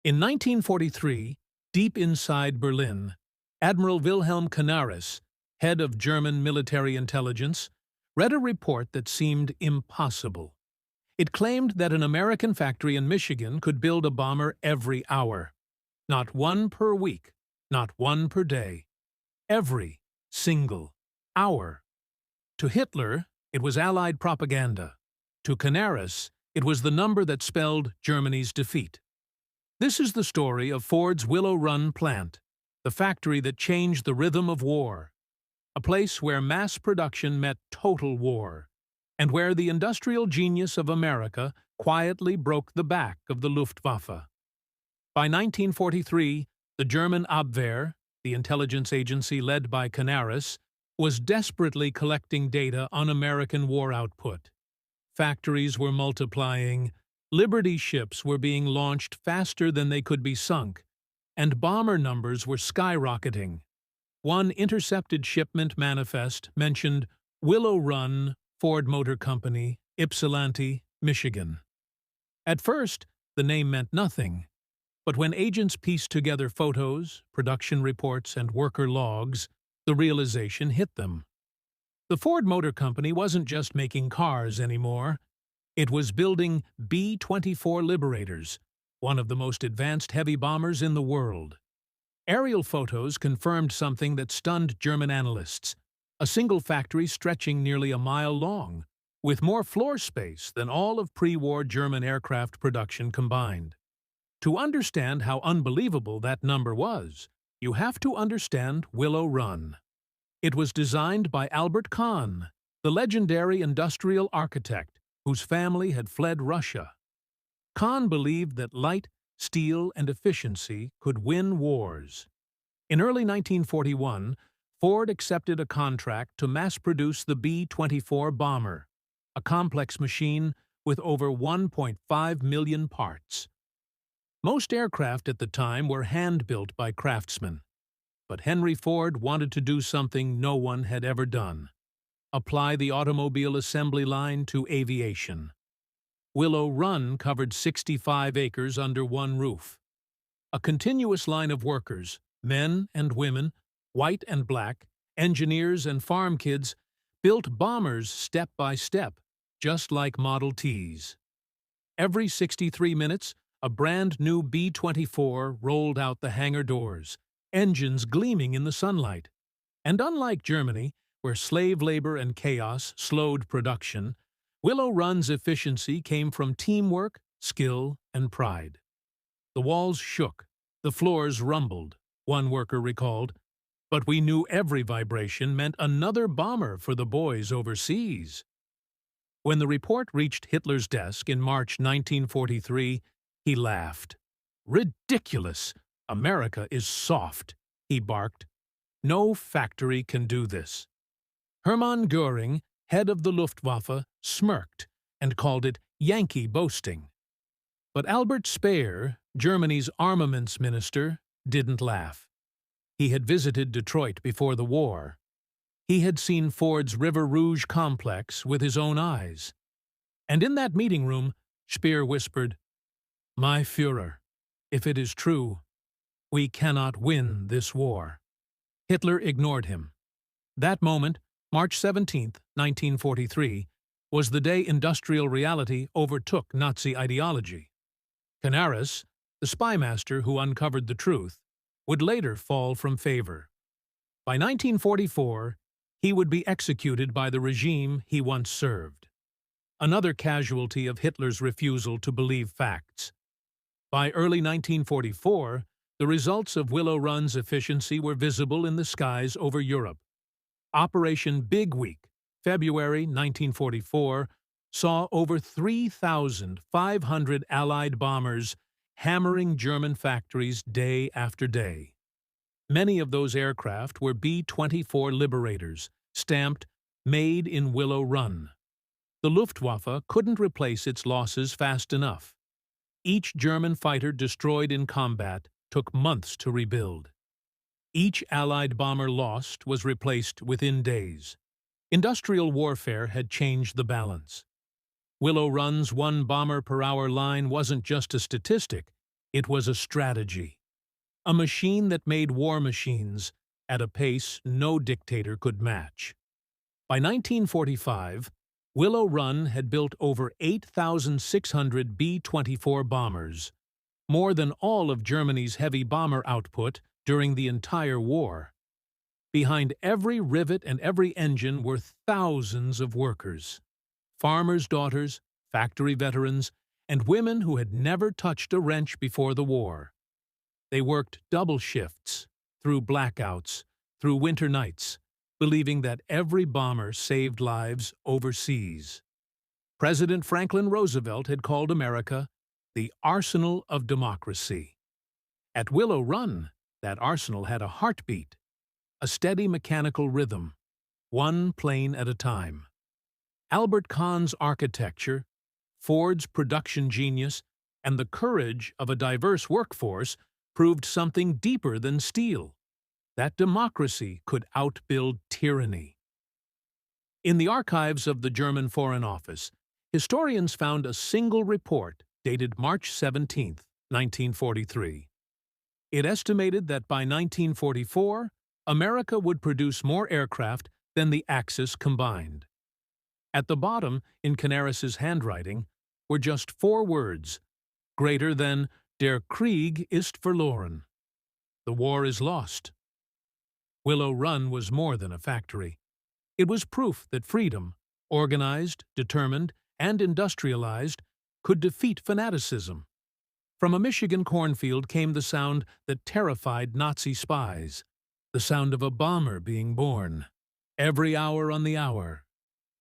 In 1943, deep inside Berlin, Admiral Wilhelm Canaris, head of German military intelligence, read a report that seemed impossible. It claimed that an American factory in Michigan could build a bomber every hour. Not one per week, not one per day. Every single hour. To Hitler, it was Allied propaganda. To Canaris, it was the number that spelled Germany's defeat. This is the story of Ford's Willow Run plant, the factory that changed the rhythm of war, a place where mass production met total war, and where the industrial genius of America quietly broke the back of the Luftwaffe. By 1943, the German Abwehr, the intelligence agency led by Canaris, was desperately collecting data on American war output. Factories were multiplying, Liberty ships were being launched faster than they could be sunk, and bomber numbers were skyrocketing. One intercepted shipment manifest mentioned Willow Run, Ford Motor Company, Ypsilanti, Michigan. At first, the name meant nothing, but when agents pieced together photos, production reports, and worker logs, the realization hit them. The Ford Motor Company wasn't just making cars anymore. It was building B-24 Liberators, one of the most advanced heavy bombers in the world. Aerial photos confirmed something that stunned German analysts: a single factory stretching nearly a mile long, with more floor space than all of pre-war German aircraft production combined. To understand how unbelievable that number was, you have to understand Willow Run. It was designed by Albert Kahn, the legendary industrial architect whose family had fled Russia. Kahn believed that light, steel, and efficiency could win wars. In early 1941, Ford accepted a contract to mass-produce the B-24 bomber, a complex machine with over 1.5 million parts. Most aircraft at the time were hand-built by craftsmen, but Henry Ford wanted to do something no one had ever done: apply the automobile assembly line to aviation. Willow Run covered 65 acres under one roof. A continuous line of workers, men and women, white and black, engineers and farm kids, built bombers step by step, just like Model Ts. Every 63 minutes, a brand new B-24 rolled out the hangar doors, engines gleaming in the sunlight. And unlike Germany, where slave labor and chaos slowed production, Willow Run's efficiency came from teamwork, skill, and pride. The walls shook, the floors rumbled, one worker recalled, but we knew every vibration meant another bomber for the boys overseas. When the report reached Hitler's desk in March 1943, he laughed. "Ridiculous! America is soft," he barked. "No factory can do this." Hermann Göring, head of the Luftwaffe, smirked and called it Yankee boasting. But Albert Speer, Germany's armaments minister, didn't laugh. He had visited Detroit before the war. He had seen Ford's River Rouge complex with his own eyes. And in that meeting room, Speer whispered, "My Führer, if it is true, we cannot win this war." Hitler ignored him. That moment, March 17, 1943, was the day industrial reality overtook Nazi ideology. Canaris, the spymaster who uncovered the truth, would later fall from favor. By 1944, he would be executed by the regime he once served. Another casualty of Hitler's refusal to believe facts. By early 1944, the results of Willow Run's efficiency were visible in the skies over Europe. Operation Big Week, February 1944, saw over 3,500 Allied bombers hammering German factories day after day. Many of those aircraft were B-24 Liberators, stamped "Made in Willow Run." The Luftwaffe couldn't replace its losses fast enough. Each German fighter destroyed in combat took months to rebuild. Each Allied bomber lost was replaced within days. Industrial warfare had changed the balance. Willow Run's one bomber-per-hour line wasn't just a statistic, It was a strategy, a machine that made war machines at a pace no dictator could match. By 1945, Willow Run had built over 8,600 B-24 bombers, more than all of Germany's heavy bomber output during the entire war. Behind every rivet and every engine were thousands of workers, farmers' daughters, factory veterans, and women who had never touched a wrench before the war. They worked double shifts, through blackouts, through winter nights, believing that every bomber saved lives overseas. President Franklin Roosevelt had called America the arsenal of democracy. At Willow Run, that arsenal had a heartbeat, a steady mechanical rhythm, one plane at a time. Albert Kahn's architecture, Ford's production genius, and the courage of a diverse workforce proved something deeper than steel, that democracy could outbuild tyranny. In the archives of the German Foreign Office, historians found a single report dated March 17, 1943. It estimated that by 1944, America would produce more aircraft than the Axis combined. At the bottom, in Canaris's handwriting, were just 4 words, greater than Der Krieg ist verloren. The war is lost. Willow Run was more than a factory. It was proof that freedom, organized, determined, and industrialized, could defeat fanaticism. From a Michigan cornfield came the sound that terrified Nazi spies, the sound of a bomber being born. Every hour on the hour,